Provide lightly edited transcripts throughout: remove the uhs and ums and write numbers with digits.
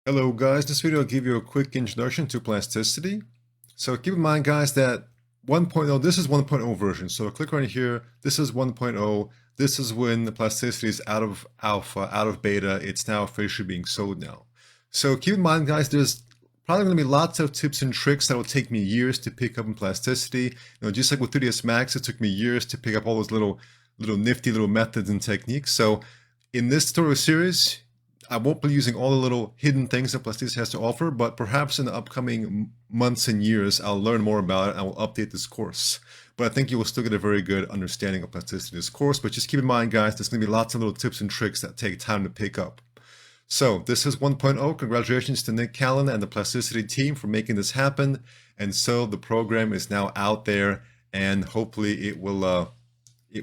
Hello guys, this video will give you a quick introduction to plasticity. So keep in mind guys that 1.0, this is 1.0 version. So click right here, this is 1.0. This is when the plasticity is out of alpha, out of beta. It's now officially being sold now. So keep in mind guys, there's probably going to be lots of tips and tricks that will take me years to pick up in plasticity. Just like with 3ds Max, it took me years to pick up all those little nifty little methods and techniques. So in this tutorial series, I won't be using all the little hidden things that Plasticity has to offer, but perhaps in the upcoming months and years, I'll learn more about it and I will update this course. But I think you will still get a very good understanding of Plasticity in this course. But just keep in mind, guys, there's going to be lots of little tips and tricks that take time to pick up. So this is 1.0. Congratulations to Nick Callan and the Plasticity team for making this happen. And so the program is now out there, and hopefully it will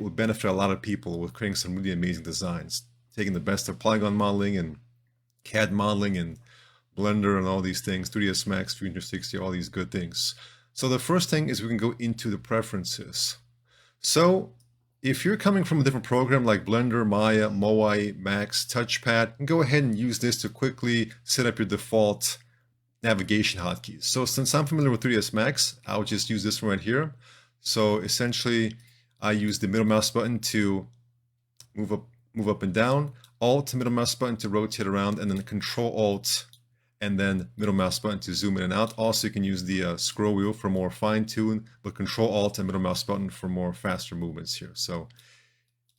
benefit a lot of people with creating some really amazing designs, taking the best of polygon modeling and CAD modeling and Blender and all these things, 3ds Max, 360, all these good things. So the first thing is we can go into the preferences. So if you're coming from a different program like Blender, Maya, Moai, Max, Touchpad, you can go ahead and use this to quickly set up your default navigation hotkeys. So since I'm familiar with 3ds Max, I'll just use this one right here. So essentially, I use the middle mouse button to move up and down, Alt, middle mouse button to rotate around, and then Control Alt, and then middle mouse button to zoom in and out. Also, you can use the scroll wheel for more fine tune, but Control Alt and middle mouse button for more faster movements here. So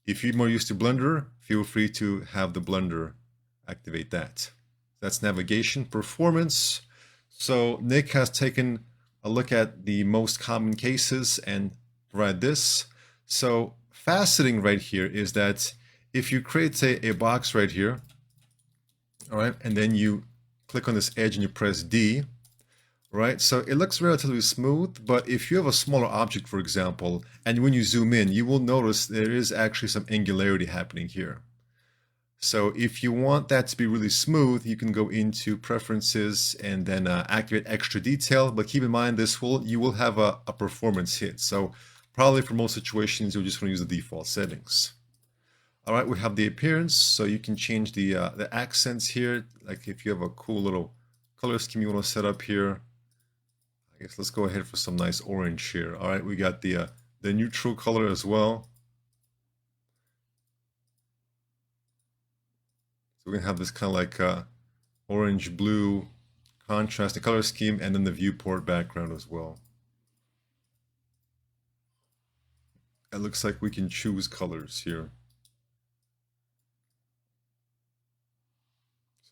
if you're more used to Blender, feel free to have the Blender activate that. That's navigation. Performance. So Nick has taken a look at the most common cases and provided this. So faceting right here is that if you create, say, a box right here, all right, and then you click on this edge and you press D, right? So it looks relatively smooth, but if you have a smaller object, for example, and when you zoom in, you will notice there is actually some angularity happening here. So if you want that to be really smooth, you can go into preferences and then activate extra detail, but keep in mind you will have a performance hit. So probably for most situations, you'll just want to use the default settings. All right, we have the appearance, so you can change the accents here. Like if you have a cool little color scheme you want to set up here, I guess let's go ahead for some nice orange here. All right, we got the neutral color as well. So we can have this kind of like orange blue contrast, the color scheme, and then the viewport background as well. It looks like we can choose colors here.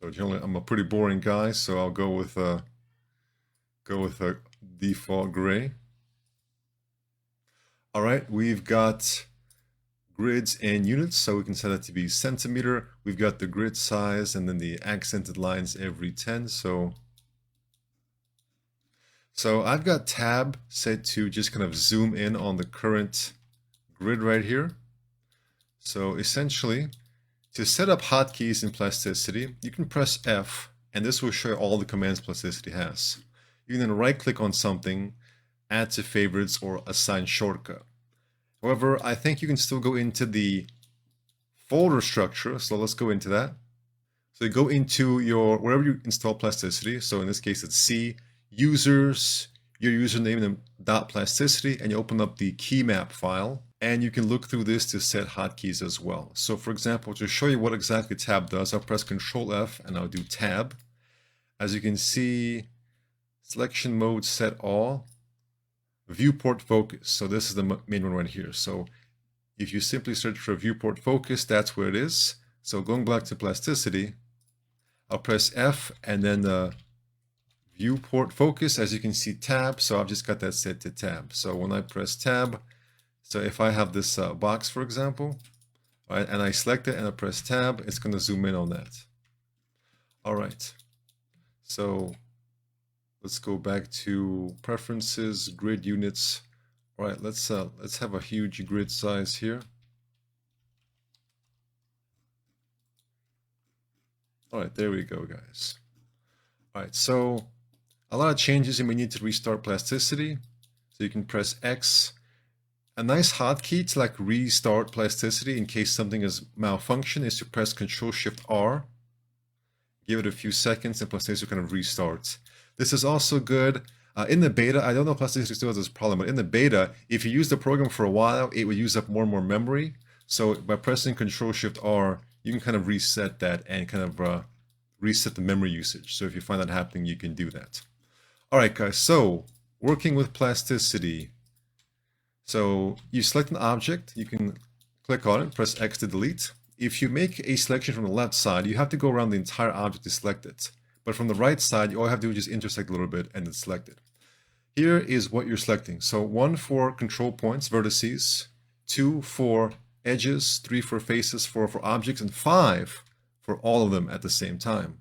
So generally, I'm a pretty boring guy, so I'll go with a default gray. All right, we've got grids and units, so we can set that to be centimeter. We've got the grid size and then the accented lines every 10. So I've got tab set to just kind of zoom in on the current grid right here. So essentially, to set up hotkeys in Plasticity, you can press F, and this will show you all the commands Plasticity has. You can then right-click on something, add to favorites, or assign shortcut. However, I think you can still go into the folder structure, so let's go into that. So you go into wherever you install Plasticity, so in this case it's C, users, your username and .plasticity, and you open up the key map file. And you can look through this to set hotkeys as well. So for example, to show you what exactly tab does, I'll press Control F and I'll do tab. As you can see, selection mode set all, viewport focus. So this is the main one right here. So if you simply search for viewport focus, that's where it is. So going back to Plasticity, I'll press F and then the viewport focus, as you can see, tab. So I've just got that set to tab. So when I press tab, so if I have this box, for example, right, and I select it and I press tab, it's going to zoom in on that. All right. So let's go back to preferences, grid units. All right, let's have a huge grid size here. All right, there we go, guys. All right, so a lot of changes, and we need to restart Plasticity. So you can press X. A nice hotkey to like restart Plasticity in case something is malfunction is to press Control Shift R. give it a few seconds, and Plasticity will kind of restart. This is also good. In the beta, I don't know if Plasticity still has this problem, but in the beta, if you use the program for a while, it would use up more and more memory. So by pressing Control-Shift-R, you can kind of reset that and kind of reset the memory usage. So if you find that happening, you can do that. All right, guys, so working with Plasticity. So you select an object, you can click on it, press X to delete. If you make a selection from the left side, you have to go around the entire object to select it. But from the right side, all you have to do is just intersect a little bit and then select it. Here is what you're selecting. So 1 for control points, vertices, 2 for edges, 3 for faces, 4 for objects, and 5 for all of them at the same time.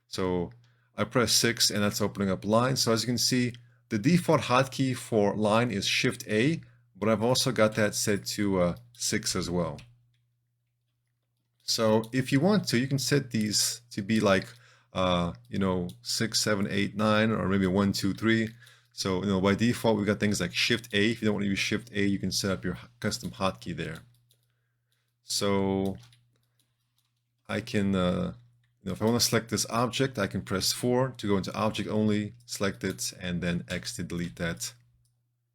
So I press 6 and that's opening up lines. So as you can see, the default hotkey for line is Shift A, but I've also got that set to 6 as well. So if you want to, you can set these to be like, 6, 7, 8, 9, or maybe 1, 2, 3. So, by default, we've got things like Shift A. If you don't want to use Shift A, you can set up your custom hotkey there. So I can, if I want to select this object, I can press 4 to go into Object Only, select it, and then X to delete that.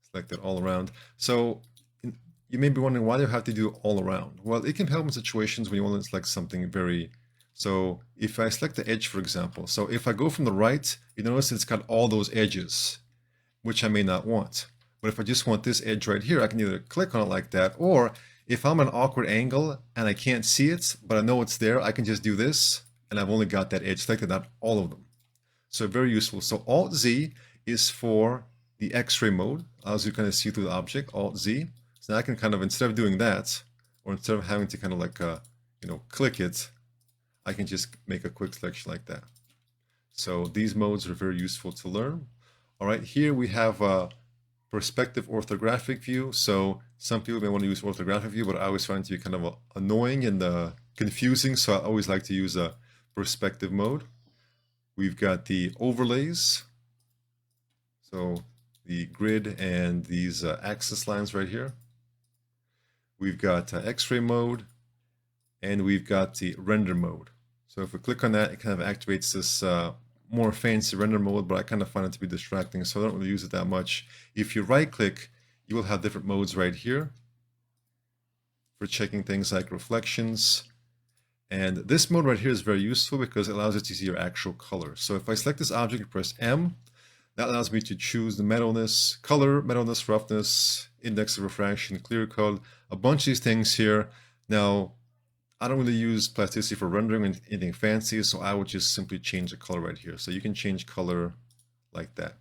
Select it all around. So you may be wondering why do you have to do all around? Well, it can help in situations when you want to select something very. So if I select the edge, for example, so if I go from the right, you notice it's got all those edges, which I may not want. But if I just want this edge right here, I can either click on it like that, or if I'm at an awkward angle and I can't see it, but I know it's there, I can just do this, and I've only got that edge selected, not all of them. So very useful. So Alt-Z is for the X-ray mode, allows you to kind of see through the object, Alt-Z. So now I can kind of, instead of doing that, or instead of having to kind of like, click it, I can just make a quick selection like that. So these modes are very useful to learn. All right, here we have a perspective orthographic view. So some people may want to use orthographic view, but I always find it to be kind of annoying and confusing. So I always like to use a perspective mode. We've got the overlays. So the grid and these axis lines right here. We've got X-ray mode, and we've got the render mode. So if we click on that, it kind of activates this more fancy render mode, but I kind of find it to be distracting, so I don't really use it that much. If you right click, you will have different modes right here for checking things like reflections. And this mode right here is very useful because it allows you to see your actual color. So if I select this object and press M, that allows me to choose the metalness, color, metalness, roughness, index of refraction, clear code, a bunch of these things here. Now, I don't really use Plasticity for rendering anything fancy, so I would just simply change the color right here. So you can change color like that.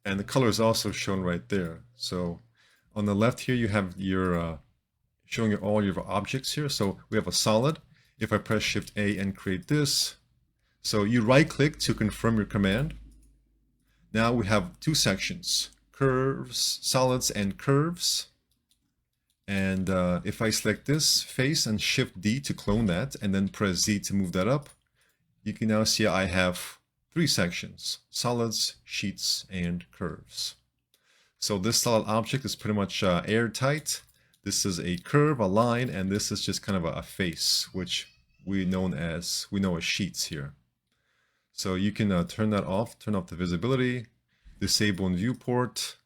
And the color is also shown right there. So on the left here, you have your showing you all your objects here. So we have a solid. If I press Shift A and create this, so you right click to confirm your command. Now we have two sections, curves, solids, and curves. And if I select this face and Shift D to clone that, and then press Z to move that up, you can now see I have three sections, solids, sheets, and curves. So this solid object is pretty much airtight. This is a curve, a line, and this is just kind of a face, which we know as sheets here. So you can turn that off, turn off the visibility, disable in viewport,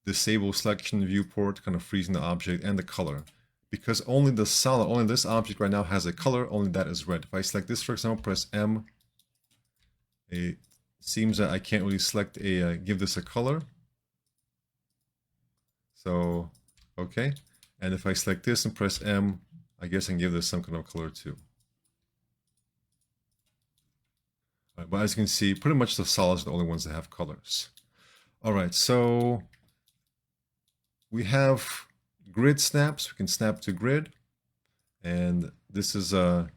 disable selection viewport, kind of freezing the object and the color. Because only the solid, only this object right now has a color, only that is red. If I select this, for example, press M, it seems that I can't really select give this a color. So, okay. And if I select this and press M, I guess I can give this some kind of color too. All right, but as you can see, pretty much the solids are the only ones that have colors. All right, so we have grid snaps. We can snap to grid. And this is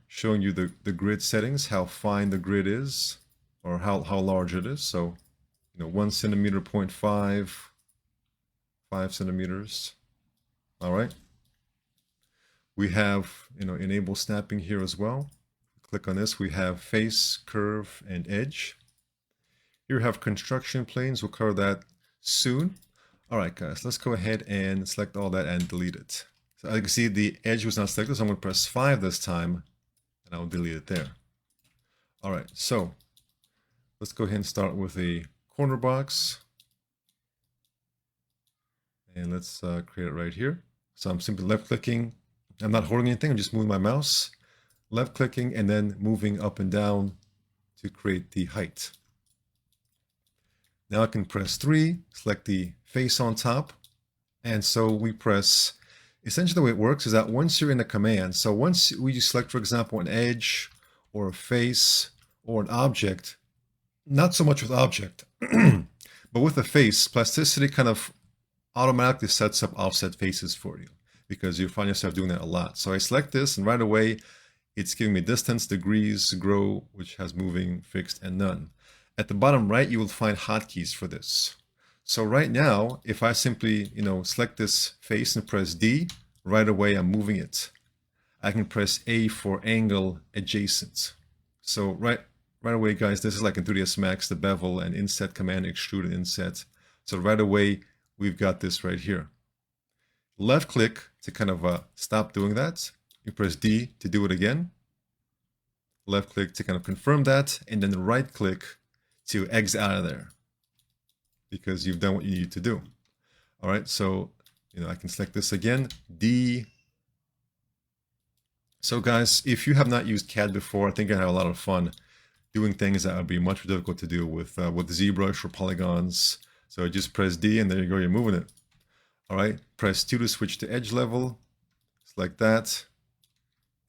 showing you the grid settings, how fine the grid is, or how large it is. So, 1 centimeter, 0.5, 5 centimeters. All right. We have, enable snapping here as well. Click on this. We have face, curve, and edge. Here we have construction planes. We'll cover that soon. All right, guys, let's go ahead and select all that and delete it. So as you can see, the edge was not selected, so I'm going to press 5 this time, and and I'll delete it there. All right, so let's go ahead and start with a corner box. And let's create it right here. So I'm simply left clicking. I'm not holding anything, I'm just moving my mouse. Left clicking and then moving up and down to create the height. Now I can press 3, select the face on top. And so we press, essentially the way it works is that once you're in the command, so once we select, for example, an edge or a face or an object, not so much with object, but with a face, Plasticity kind of automatically sets up offset faces for you because you find yourself doing that a lot. So I select this and right away it's giving me distance, degrees, grow, which has moving, fixed, and none. At the bottom right, you will find hotkeys for this. So right now, if I simply, select this face and press D, right away I'm moving it. I can press A for angle adjacent. So right away, guys, this is like in 3ds Max, the bevel and inset command, extrude and inset. So right away, we've got this right here. Left click to kind of stop doing that. You press D to do it again. Left click to kind of confirm that, and then right click to exit out of there because you've done what you need to do. All right, so I can select this again, D. So guys, if you have not used CAD before, I think I have a lot of fun doing things that would be much more difficult to do with ZBrush or polygons. So just press D and there you go, you're moving it. All right, press 2 to switch to edge level, select that,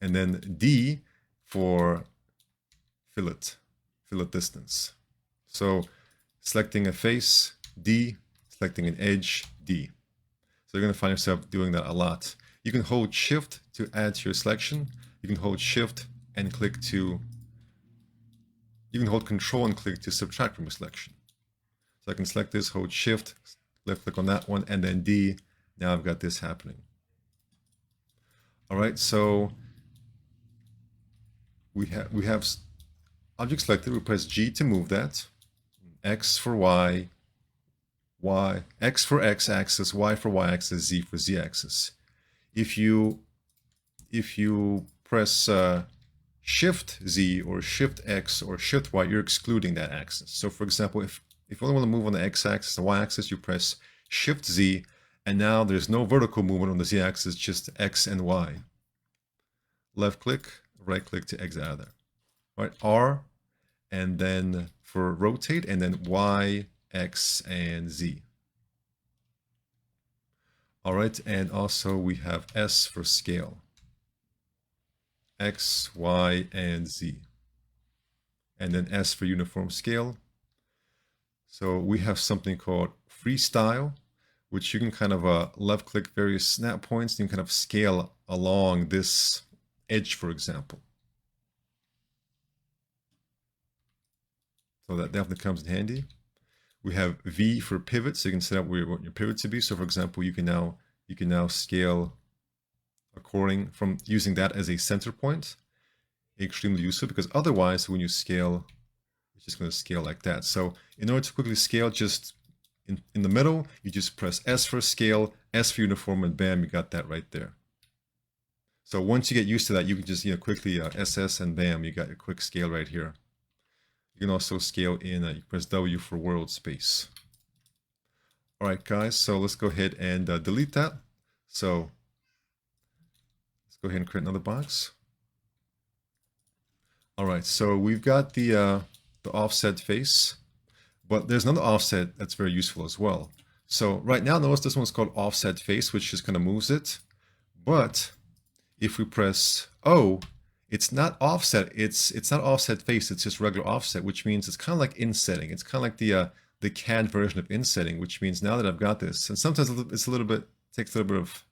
and then D for fillet distance. So selecting a face, D, selecting an edge, D. So you're going to find yourself doing that a lot. You can hold Shift to add to your selection. You can hold Shift and click to, you can hold Control and click to subtract from a selection. So I can select this, hold Shift, left click on that one, and then D. Now I've got this happening. All right, so we have object selected. We press G to move that. X for Y, X for X axis, Y for Y axis, Z for Z axis. If you press Shift Z or Shift X or Shift Y, you're excluding that axis. So for example, if you only want to move on the X axis, the Y axis, you press Shift Z, and now there's no vertical movement on the Z axis, just X and Y. Left click, right click to exit out of there. All right, R, and then for rotate, and then Y, X, and Z. All right, and also we have S for scale. X, Y, and Z. And then S for uniform scale. So we have something called freestyle, which you can kind of left click various snap points and you can kind of scale along this edge, for example. So that definitely comes in handy. We have V for pivot, so you can set up where you want your pivot to be. So for example, you can now scale according from using that as a center point. Extremely useful because otherwise when you scale, it's just going to scale like that. So in order to quickly scale, just in the middle, you just press S for scale, S for uniform, and bam, you got that right there. So once you get used to that, you can just quickly SS and bam, you got your quick scale right here. You can also scale in, you press W for world space. All right, guys, so let's go ahead and delete that. So let's go ahead and create another box. All right, so we've got the offset face, but there's another offset that's very useful as well. So right now, notice this one's called offset face, which just kind of moves it. But if we press O, it's not offset. It's not offset face. It's just regular offset, which means it's kind of like insetting. It's kind of like the CAD version of insetting, which means now that I've got this, and sometimes it's takes a little bit of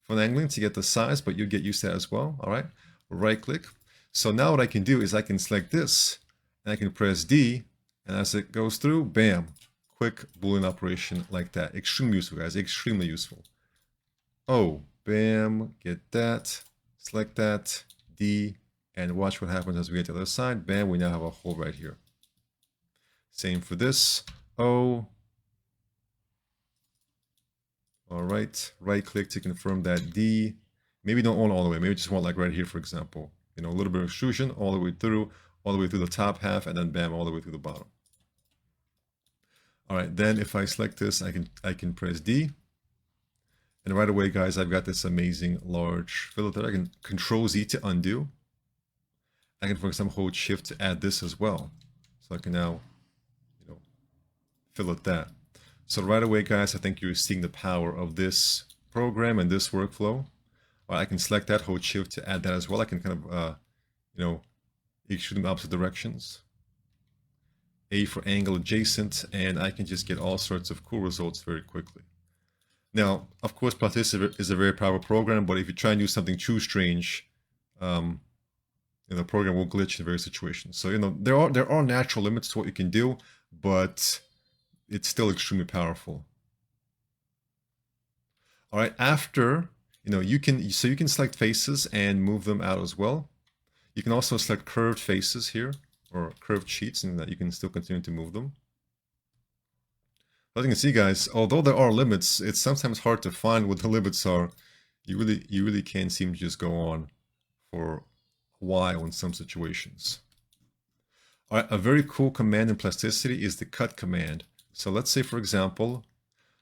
finagling to get the size, but you get used to that as well. All right, right click. So now what I can do is I can select this, and I can press D, and as it goes through, bam, quick Boolean operation like that. Extremely useful, guys. Extremely useful. Oh, bam, get that, select that. D, and watch what happens as we get to the other side. Bam, we now have a hole right here. Same for this. O. All right, right click to confirm that D. Maybe don't want all the way. Maybe just want like right here, for example. You know, a little bit of extrusion all the way through the top half, and then bam, all the way through the bottom. All right, then if I select this, I can press D. And right away, guys, I've got this amazing large fillet that I can Control Z to undo. I can, for example, hold Shift to add this as well. So I can now, you know, fillet that. So right away, guys, I think you're seeing the power of this program and this workflow. I can select that, hold Shift to add that as well. I can kind of, you know, extrude them in opposite directions. A for angle adjacent, and I can just get all sorts of cool results very quickly. Now, of course, Plasticity is a very powerful program, but if you try and do something too strange, the program will glitch in various situations. So, you know, there are natural limits to what you can do, but it's still extremely powerful. All right, after, you know, you can select faces and move them out as well. You can also select curved faces here, or curved sheets, and that you can still continue to move them. As you can see, guys, although there are limits, it's sometimes hard to find what the limits are. You really can seem to just go on for a while in some situations. All right, a very cool command in Plasticity is the cut command. So let's say, for example,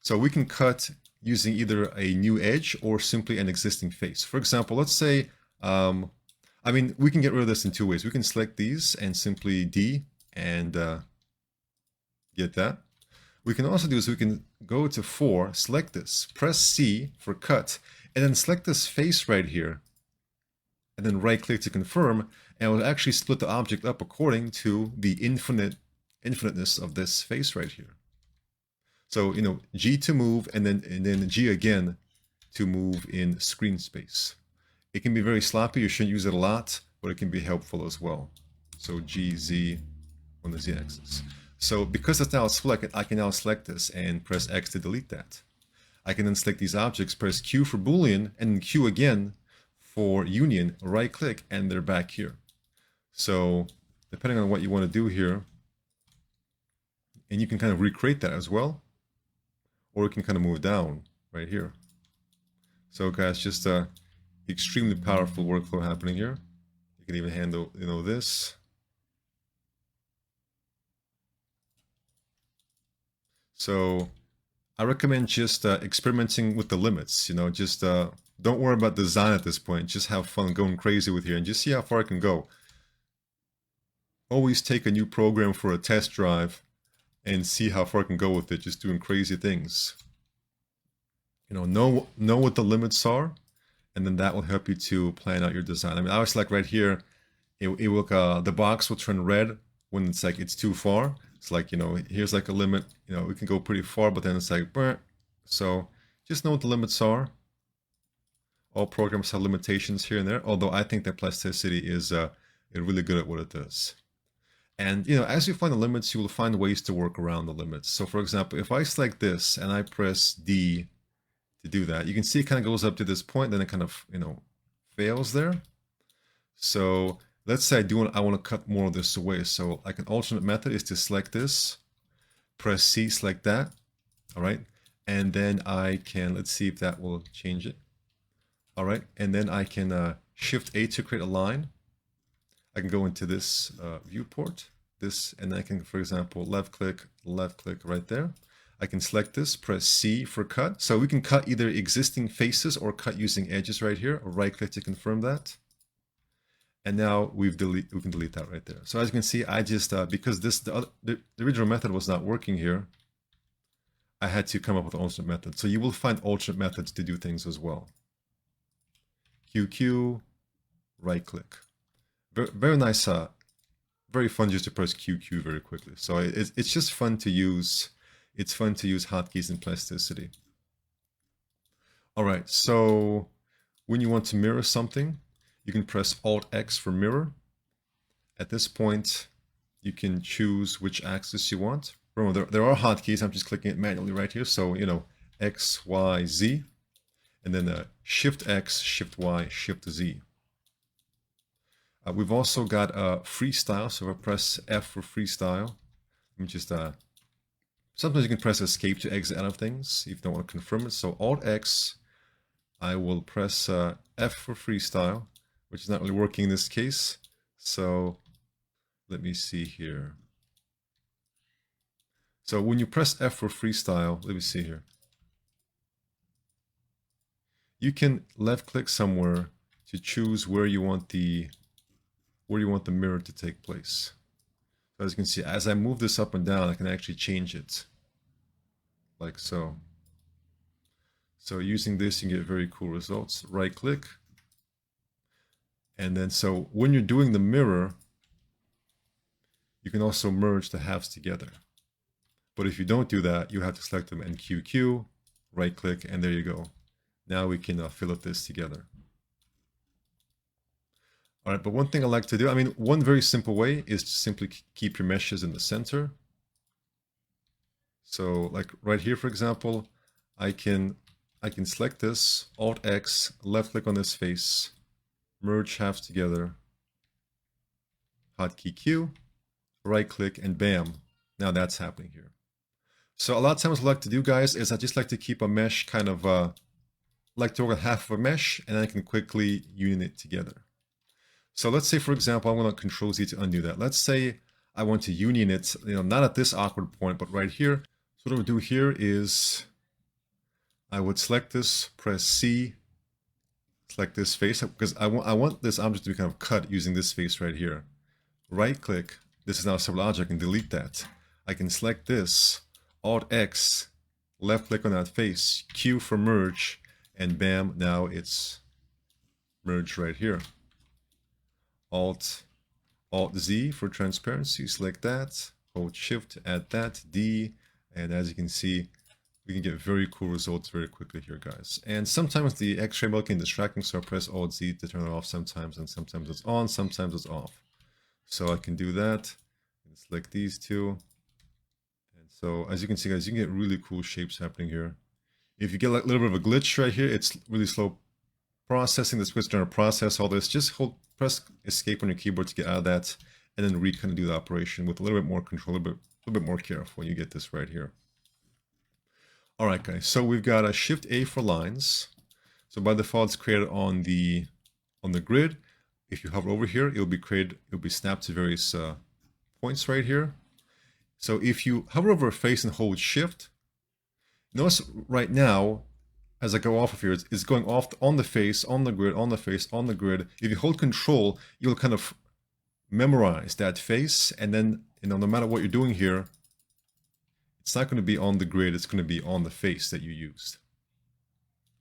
so we can cut using either a new edge or simply an existing face. For example, let's say, I mean, we can get rid of this in two ways. We can select these and simply D and get that. We can also do is we can go to 4, select this, press C for cut, and then select this face right here, and then right-click to confirm, and we'll actually split the object up according to the infiniteness of this face right here. So, you know, G to move, and then G again to move in screen space. It can be very sloppy. You shouldn't use it a lot, but it can be helpful as well. So G, Z on the Z axis. So because it's now selected, I can now select this and press X to delete that. I can then select these objects, press Q for Boolean, and then Q again for union, right click, and they're back here. So depending on what you want to do here, and you can kind of recreate that as well, or you can kind of move down right here. So guys, just extremely powerful workflow happening here. You can even handle, you know, this. So I recommend just experimenting with the limits, you know, just don't worry about design at this point. Just have fun going crazy with here and just see how far it can go. Always take a new program for a test drive and see how far it can go with it, just doing crazy things. You know what the limits are, and then that will help you to plan out your design. I mean, I was like right here, it will the box will turn red when it's like it's too far. It's like, you know, here's like a limit, you know, we can go pretty far, but then it's like, burr. So just know what the limits are. All programs have limitations here and there, although I think that Plasticity is really good at what it does. And, you know, as you find the limits, you will find ways to work around the limits. So for example, if I select this and I press D to do that, you can see it kind of goes up to this point, then it kind of, you know, fails there. So let's say I want to cut more of this away. So like an alternate method is to select this, press C, select that. All right. And then I can, let's see if that will change it. All right. And then I can Shift A to create a line. I can go into this viewport, this, and I can, for example, left click right there. I can select this, press C for cut. So we can cut either existing faces or cut using edges right here, or right click to confirm that. And now we can delete that right there. So as you can see, I just, because the original method was not working here, I had to come up with an alternate method. So you will find alternate methods to do things as well. QQ, right click. Very nice, very fun just to press QQ very quickly. So it's just fun to use. It's fun to use hotkeys in Plasticity. All right, so when you want to mirror something, you can press Alt-X for mirror. At this point, you can choose which axis you want. Remember, there are hotkeys. I'm just clicking it manually right here. So, you know, X, Y, Z, and then Shift-X, Shift-Y, Shift-Z. We've also got freestyle. So if I press F for freestyle, let me just, sometimes you can press escape to exit out of things if you don't want to confirm it. So Alt-X, I will press F for freestyle, which is not really working in this case. So let me see here. So when you press F for freestyle, let me see here. You can left click somewhere to choose where you want the mirror to take place. So as you can see, as I move this up and down, I can actually change it like so. So using this, you can get very cool results. Right click. And then so when you're doing the mirror, you can also merge the halves together. But if you don't do that, you have to select them and QQ, right click, and there you go. Now we can fillet this together. All right, but one thing I like to do, I mean, one very simple way is to simply keep your meshes in the center. So like right here, for example, I can select this, Alt X, left click on this face, merge halves together, hotkey Q, right click, and bam, now that's happening here. So a lot of times what I like to do, guys, is I just like to keep a mesh kind of, like to work on half of a mesh, and I can quickly union it together. So let's say, for example, I'm going to Control Z to undo that. Let's say I want to union it, not at this awkward point, but right here. So what I would do here is I would select this, press C, select this face, because I want this object to be kind of cut using this face right here. Right click, this is now a separate object, and delete that. I can select this, Alt X, left click on that face, Q for merge, and bam, now it's merged right here. Alt Z for transparency, select that, hold Shift to add that, D, and as you can see, we can get very cool results very quickly here, guys. And sometimes the X-ray mode can distract me, so I press Alt Z to turn it off sometimes, and sometimes it's on, sometimes it's off. So I can do that, and select these two. And so as you can see, guys, you can get really cool shapes happening here. If you get like a little bit of a glitch right here, it's really slow processing. This was trying to process all this. Just press escape on your keyboard to get out of that, and then kind of do the operation with a little bit more control, a little bit more careful when you get this right here. All right, guys. So we've got a Shift A for lines. So by default, it's created on the grid. If you hover over here, it'll be snapped to various points right here. So if you hover over a face and hold Shift, notice right now, as I go off of here, it's going off on the face, on the grid, on the face, on the grid. If you hold Control, you'll kind of memorize that face, and then no matter what you're doing here, it's not going to be on the grid, it's going to be on the face that you used.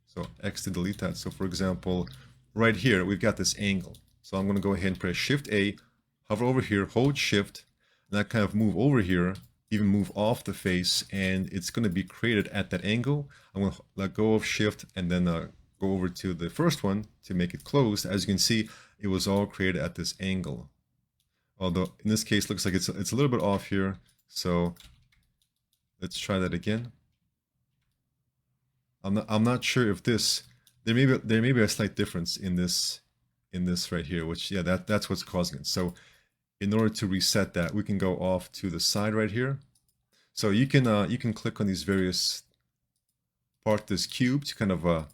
So X to delete that. So for example, right here, we've got this angle. So I'm going to go ahead and press Shift A, hover over here, hold Shift, and that kind of move over here, even move off the face, and it's going to be created at that angle. I'm going to let go of Shift and then go over to the first one to make it closed. As you can see, it was all created at this angle. Although in this case, looks like it's a little bit off here. So let's try that again. I'm not sure if there may be a slight difference in this right here, which that's what's causing it. So in order to reset that, we can go off to the side right here. So you can click on these various parts of this cube to kind of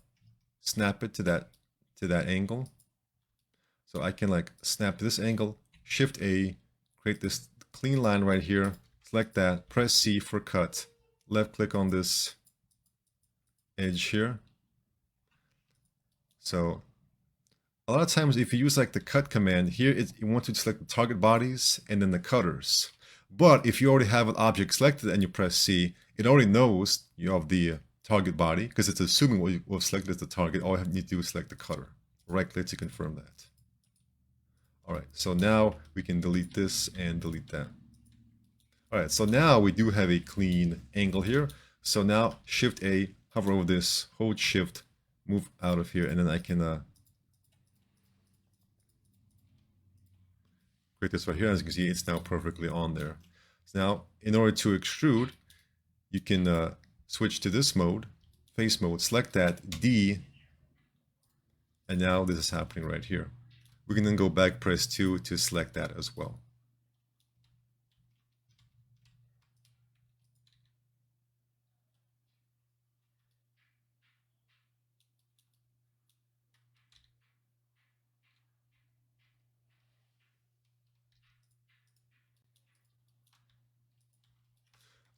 snap it to that angle. So I can like snap this angle, Shift A, create this clean line right here, select that, press C for cut, left click on this edge here. So a lot of times if you use like the cut command here, you want to select the target bodies and then the cutters. But if you already have an object selected and you press C, it already knows you have the target body because it's assuming what you have selected as the target. All you need to do is select the cutter. Right click to confirm that. All right, so now we can delete this and delete that. All right, so now we do have a clean angle here. So now Shift A, hover over this, hold Shift, move out of here, and then I can create this right here. As you can see, it's now perfectly on there. So now, in order to extrude, you can switch to this mode, face mode, select that, D, and now this is happening right here. We can then go back, press 2 to select that as well.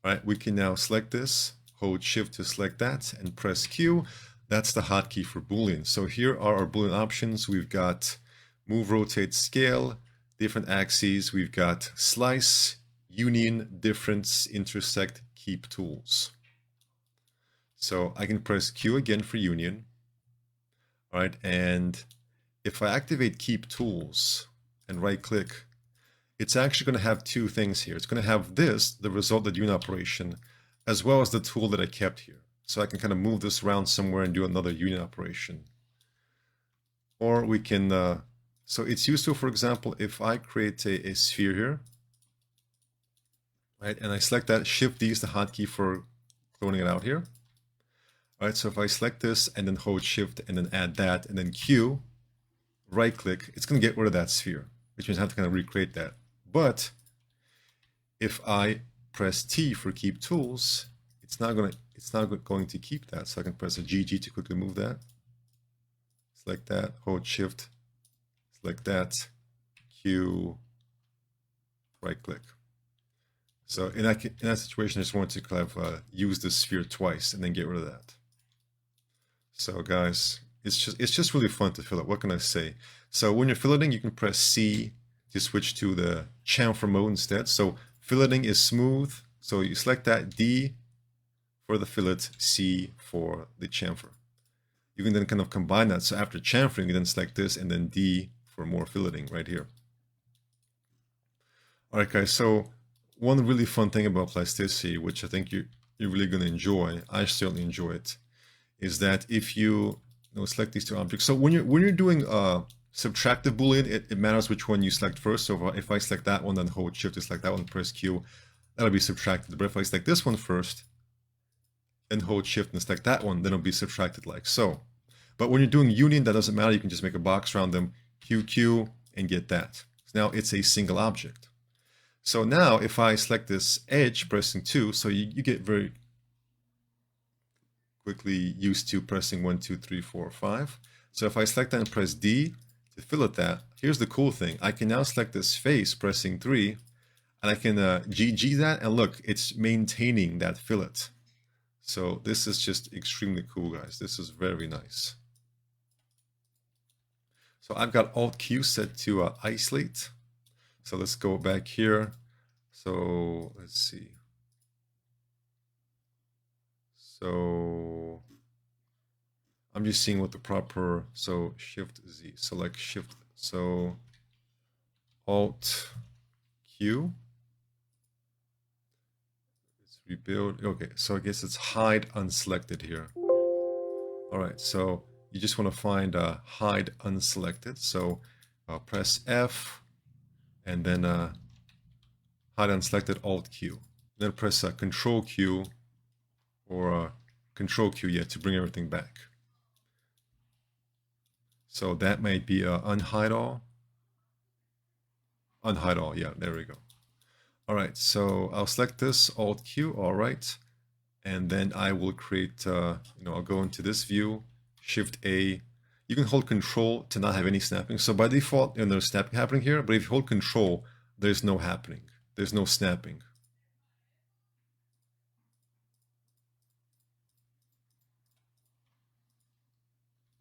All right, we can now select this, hold Shift to select that, and press Q. That's the hotkey for Boolean. So here are our Boolean options. We've got move, rotate, scale, different axes. We've got slice, union, difference, intersect, keep tools. So I can press Q again for union. All right, and if I activate keep tools and right click, it's actually going to have two things here. It's going to have this, the result of the union operation, as well as the tool that I kept here. So I can kind of move this around somewhere and do another union operation. Or we can, so it's useful, for example, if I create a sphere here, right, and I select that, Shift D is the hotkey for cloning it out here. All right, so if I select this and then hold Shift and then add that and then Q, right click, it's going to get rid of that sphere, which means I have to kind of recreate that. But if I press T for keep tools, it's not going to keep that. So I can press a GG to quickly move that. Select that, hold Shift, select that, Q, right click. So in that situation, I just want to kind of use the sphere twice and then get rid of that. So guys, it's just really fun to fill it. What can I say? So when you're filleting, you can press C to switch to the chamfer mode instead. So filleting is smooth. So you select that, D for the fillet, C for the chamfer. You can then kind of combine that. So after chamfering, you then select this and then D for more filleting right here. All right, guys. So one really fun thing about plasticity, which I think you're really going to enjoy, I certainly enjoy it, is that if you select these two objects. So when you're doing subtractive Boolean, it matters which one you select first. So if I select that one, then hold Shift to select that one, press Q, that'll be subtracted. But if I select this one first, then hold Shift and select that one, then it'll be subtracted like so. But when you're doing union, that doesn't matter. You can just make a box around them, QQ, and get that. So now it's a single object. So now if I select this edge, pressing 2, so you get very quickly used to pressing 1, 2, 3, 4, 5. So if I select that and press D to fillet that, here's the cool thing. I can now select this face, pressing 3, and I can GG that, and look, it's maintaining that fillet. So this is just extremely cool, guys. This is very nice. So I've got Alt Q set to isolate. So let's go back here. So let's see. So I'm just seeing what the proper, so Shift Z, select Shift, so Alt Q. Let's rebuild. Okay, so I guess it's hide unselected here. All right, so you just want to find hide unselected. So press F and then hide unselected, Alt Q. Then press Control Q or Control Q, yeah, to bring everything back. So that might be unhide all. Unhide all, yeah, there we go. All right, so I'll select this, Alt Q, all right. And then I will create, I'll go into this view, Shift A. You can hold Control to not have any snapping. So by default, there's snapping happening here, but if you hold Control, there's no happening. There's no snapping.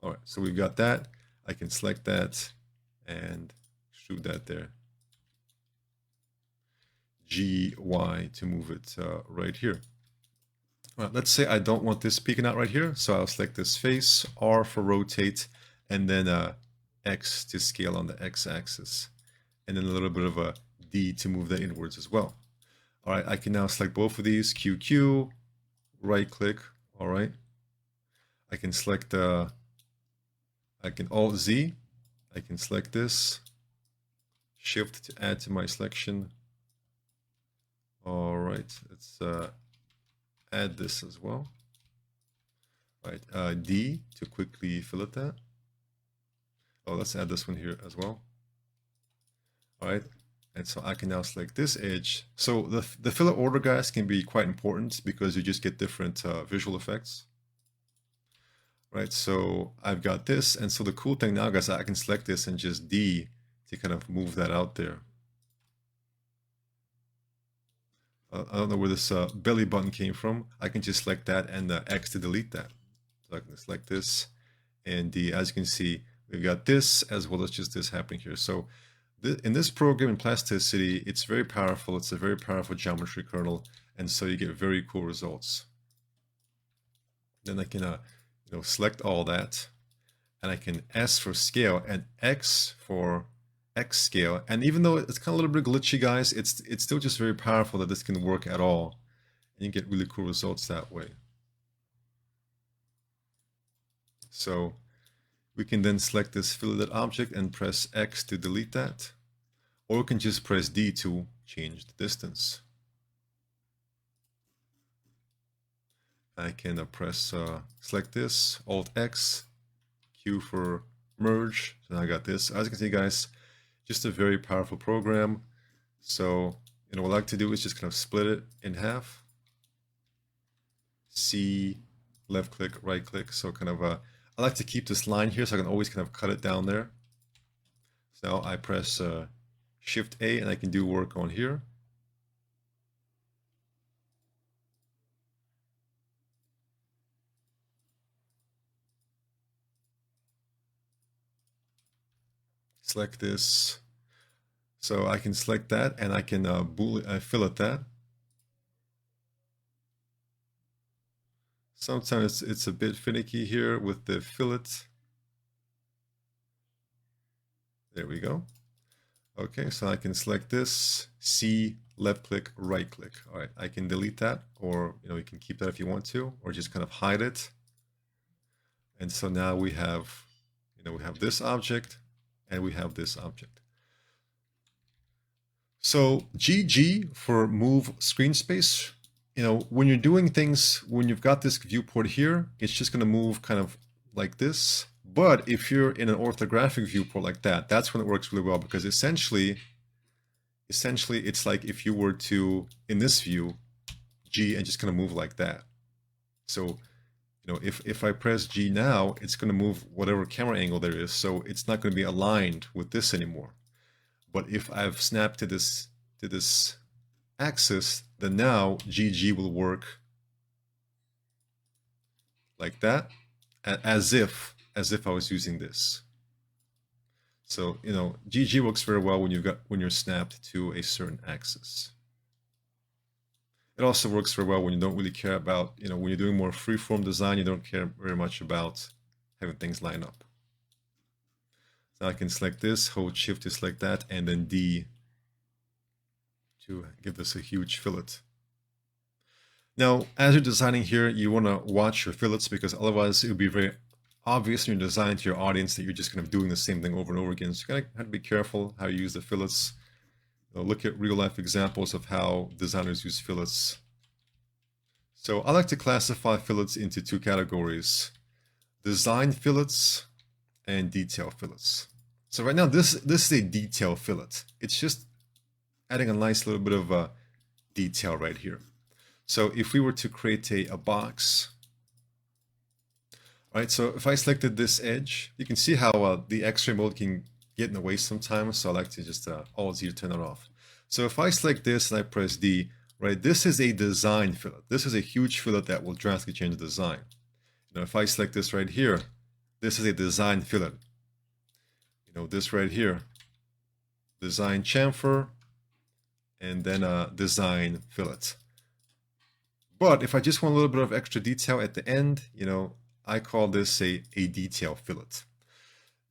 All right, so we've got that. I can select that and extrude that there. G, Y to move it right here. All right, let's say I don't want this peeking out right here. So I'll select this face, R for rotate, and then X to scale on the X axis. And then a little bit of a D to move that inwards as well. All right, I can now select both of these, QQ, right click, all right. I can select, I can Alt Z, I can select this, Shift to add to my selection. All right, let's add this as well. All right, D to quickly fillet that. Oh, let's add this one here as well. All right, and so I can now select this edge. So the fillet order, guys, can be quite important because you just get different visual effects. Right, so I've got this, and so the cool thing now, guys, I can select this and just D to kind of move that out there. I don't know where this belly button came from. I can just select that and X to delete that. So I can select this, and as you can see, we've got this as well as just this happening here. So in this program in Plasticity, it's very powerful. It's a very powerful geometry kernel, and so you get very cool results. Then I can select all that, and I can S for scale and X for X scale. And even though it's kind of a little bit glitchy, guys, it's still just very powerful that this can work at all, and you get really cool results that way. So we can then select this filleted object and press X to delete that, or we can just press D to change the distance. I can press select this, Alt X, Q for merge. So now I got this. As you can see, guys, just a very powerful program. So what I like to do is just kind of split it in half. C, left click, right click. So kind of I like to keep this line here so I can always kind of cut it down there. So now I press Shift A and I can do work on here. Select this. So I can select that and I can fillet that. Sometimes it's a bit finicky here with the fillet. There we go. Okay, so I can select this, C, left click, right click. All right, I can delete that, or you can keep that if you want to, or just kind of hide it. And so now we have, we have this object and we have this object. So GG for move screen space. When you're doing things, when you've got this viewport here, it's just going to move kind of like this. But if you're in an orthographic viewport like that, that's when it works really well, because essentially it's like if you were to, in this view, G and just kind of move like that. So, if I press G now, it's going to move whatever camera angle there is. So it's not going to be aligned with this anymore. But if I've snapped to this axis, then now GG will work like that, as if I was using this. So GG works very well when you're snapped to a certain axis. It also works very well when you don't really care about, when you're doing more freeform design, you don't care very much about having things line up. So I can select this, hold Shift to select that, and then D to give this a huge fillet. Now, as you're designing here, you want to watch your fillets, because otherwise it would be very obvious when you're designing to your audience that you're just kind of doing the same thing over and over again. So you kind of have to be careful how you use the fillets. Look at real life examples of how designers use fillets. So I like to classify fillets into two categories: design fillets and detail fillets. So right now this is a detail fillet. It's just adding a nice little bit of detail right here. So if we were to create a box, all right, so if I selected this edge, you can see how the X-ray mode can get in the way sometimes. So I like to just Alt-Z to turn it off. So if I select this and I press D, right, this is a design fillet. This is a huge fillet that will drastically change the design. If I select this right here, this is a design fillet. This right here, design chamfer, and then a design fillet. But if I just want a little bit of extra detail at the end, I call this a detail fillet.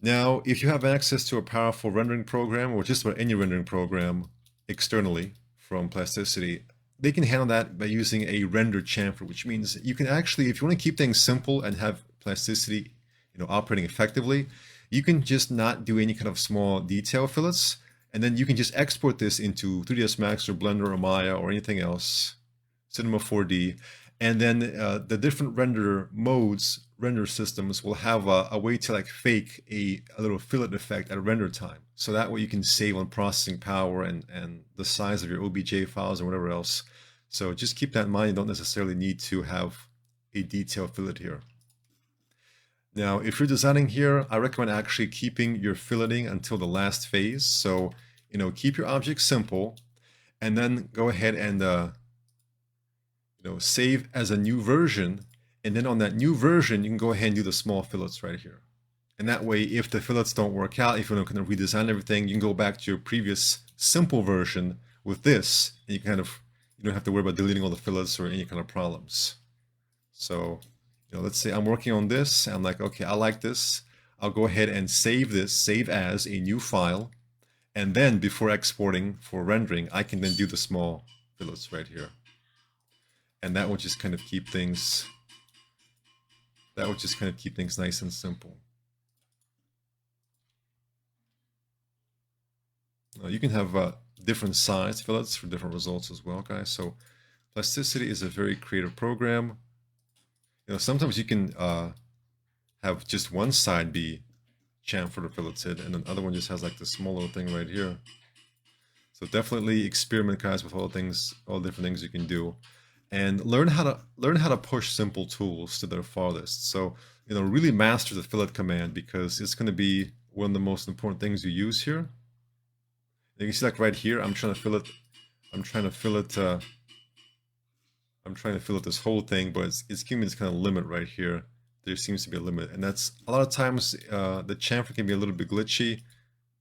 Now, if you have access to a powerful rendering program, or just about any rendering program externally from Plasticity, they can handle that by using a render chamfer, which means you can actually, if you want to keep things simple and have Plasticity, operating effectively, you can just not do any kind of small detail fillets, and then you can just export this into 3ds Max or Blender or Maya or anything else, Cinema 4D, and then the different render modes, render systems will have a way to like fake a little fillet effect at render time. So that way you can save on processing power and the size of your OBJ files or whatever else. So just keep that in mind. You don't necessarily need to have a detailed fillet here. Now, if you're designing here, I recommend actually keeping your filleting until the last phase. So, keep your object simple, and then go ahead and save as a new version, and then on that new version, you can go ahead and do the small fillets right here. And that way, if the fillets don't work out, if you want to kind of redesign everything, you can go back to your previous simple version with this, and you don't have to worry about deleting all the fillets or any kind of problems. So, let's say I'm working on this, and I'm like, okay, I like this. I'll go ahead and save this, save as a new file, and then before exporting for rendering, I can then do the small fillets right here. And that will just kind of keep things nice and simple. You can have different size fillets for different results as well, guys. So Plasticity is a very creative program. Sometimes you can have just one side be chamfered or filleted, and another one just has like this small little thing right here. So definitely experiment, guys, with all different things you can do, and learn how to push simple tools to their farthest. So really master the fillet command, because it's going to be one of the most important things you use here. You can see, like right here, I'm trying to fillet this whole thing, but it's giving me this kind of limit right here. There seems to be a limit, and that's a lot of times the chamfer can be a little bit glitchy.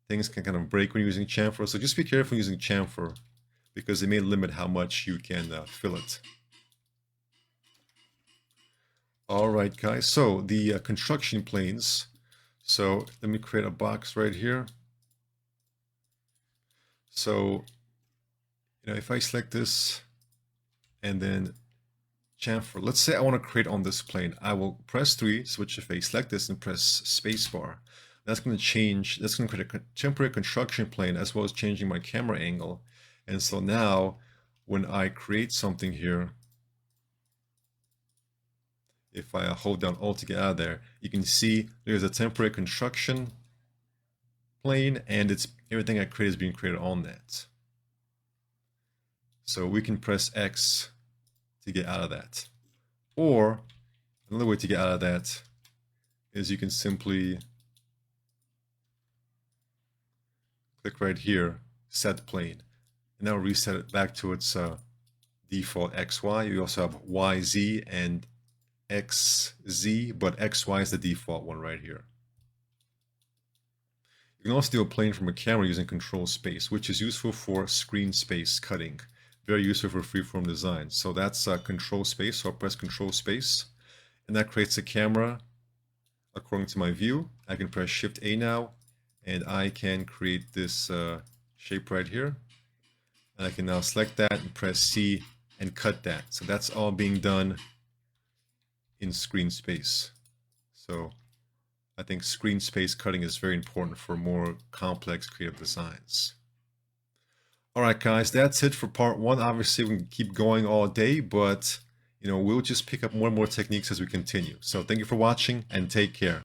Things can kind of break when you're using chamfer, so just be careful using chamfer, because it may limit how much you can fillet. All right, guys, so the construction planes. So let me create a box right here. So, if I select this and then chamfer, let's say I want to create on this plane, I will press 3, switch the face, select this, and press spacebar. That's going to create a temporary construction plane, as well as changing my camera angle. And so now, when I create something here, if I hold down Alt to get out of there, you can see there's a temporary construction plane, and everything I create is being created on that. So we can press X to get out of that. Or another way to get out of that is you can simply click right here, set plane, and now reset it back to its default XY. You also have YZ and XZ, but XY is the default one right here. You can also do a plane from a camera using control space, which is useful for screen space cutting. Very useful for freeform design. So that's control space. So I'll press control space, and that creates a camera according to my view. I can press Shift A now, and I can create this shape right here. And I can now select that and press C and cut that. So that's all being done in screen space. So I think screen space cutting is very important for more complex creative designs. All right, guys, that's it for part 1. Obviously, we can keep going all day, but we'll just pick up more and more techniques as we continue. So thank you for watching, and take care.